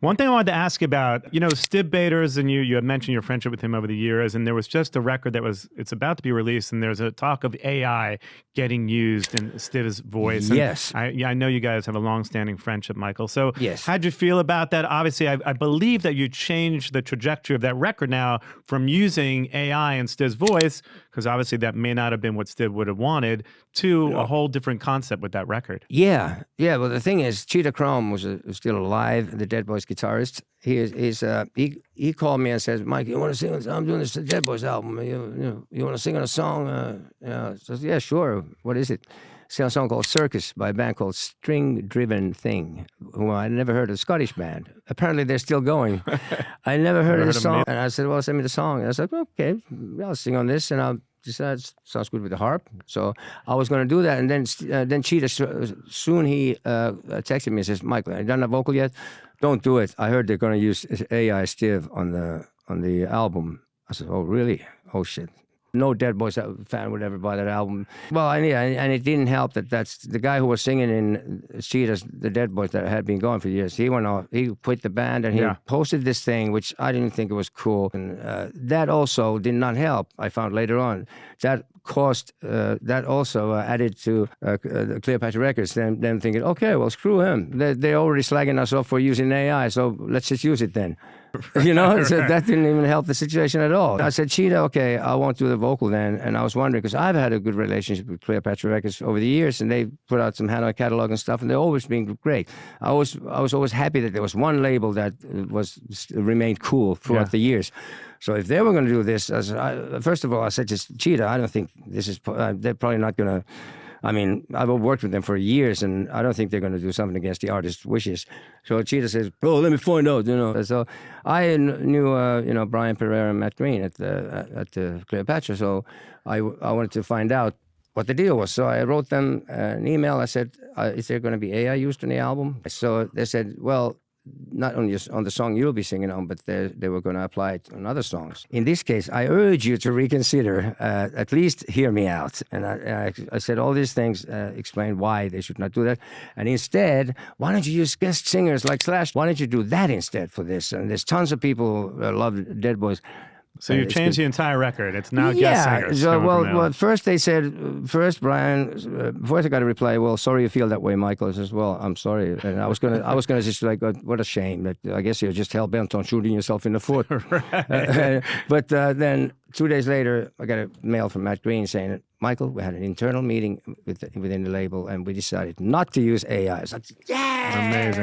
One thing I wanted to ask about, Stib Bators, and you had mentioned your friendship with him over the years, and there was just a record it's about to be released, and there's a talk of AI getting used in Stiv's voice. Yes. And I know you guys have a long-standing friendship, Michael. So yes. How'd you feel about that? Obviously, I believe that you changed the trajectory of that record now from using AI in Stiv's voice, because obviously that may not have been what Stiv would have wanted, to a whole different concept with that record. Yeah. Well, the thing is, Cheetah Chrome was still alive, the Dead Boys guitarist. He called me and says, "Mike, you want to sing? I'm doing this Dead Boys album. You want to sing on a song?" So yeah, sure. What is it? Sing a song called Circus by a band called String Driven Thing, who I never heard of, a Scottish band. Apparently they're still going. I never heard of the song. And I said, well, send me the song. And I said, okay, I'll sing on this. And I decided it sounds good with the harp. So I was going to do that. And then Cheetah, soon he texted me and says, Michael, I done a vocal yet? Don't do it. I heard they're going to use AI Stiv on the album. I said, oh, really? Oh, shit. No Dead Boys fan would ever buy that album. Well, and it didn't help that's the guy who was singing in Cheetah's The Dead Boys that had been going for years. He went off, he quit the band, and he posted this thing, which I didn't think it was cool. And that also did not help, I found later on. That caused, that also added to Cleopatra Records, them thinking, okay, well, screw him. They're already slagging us off for using AI, so let's just use it then. So that didn't even help the situation at all. I said, Cheetah, okay, I won't do the vocal then. And I was wondering, because I've had a good relationship with Cleopatra Records over the years, and they put out some Hanoi catalog and stuff, and they've always been great. I was always happy that there was one label that remained cool throughout the years. So if they were going to do this, first of all, I said to Cheetah, I don't think this is, they're probably not going to, I mean, I've worked with them for years, and I don't think they're going to do something against the artist's wishes. So Cheetah says, "Oh, let me find out." So I knew, Brian Pereira and Matt Green at the Cleopatra. So I wanted to find out what the deal was. So I wrote them an email. I said, "Is there going to be AI used on the album?" So they said, "Well, not only on the song you'll be singing on, but they were going to apply it on other songs." In this case, I urge you to reconsider, at least hear me out. And I said all these things, explained why they should not do that. And instead, why don't you use guest singers like Slash? Why don't you do that instead for this? And there's tons of people who love Dead Boys. So you changed the entire record. It's now guest singers. So, well, first they said, Brian, first I got a reply, well, sorry you feel that way, Michael. I says, well, I'm sorry. And I was gonna just like, what a shame. That I guess you're just hell-bent on shooting yourself in the foot. But then 2 days later, I got a mail from Matt Green saying, Michael, we had an internal meeting within the label, and we decided not to use AI. I was like, yeah! Amazing.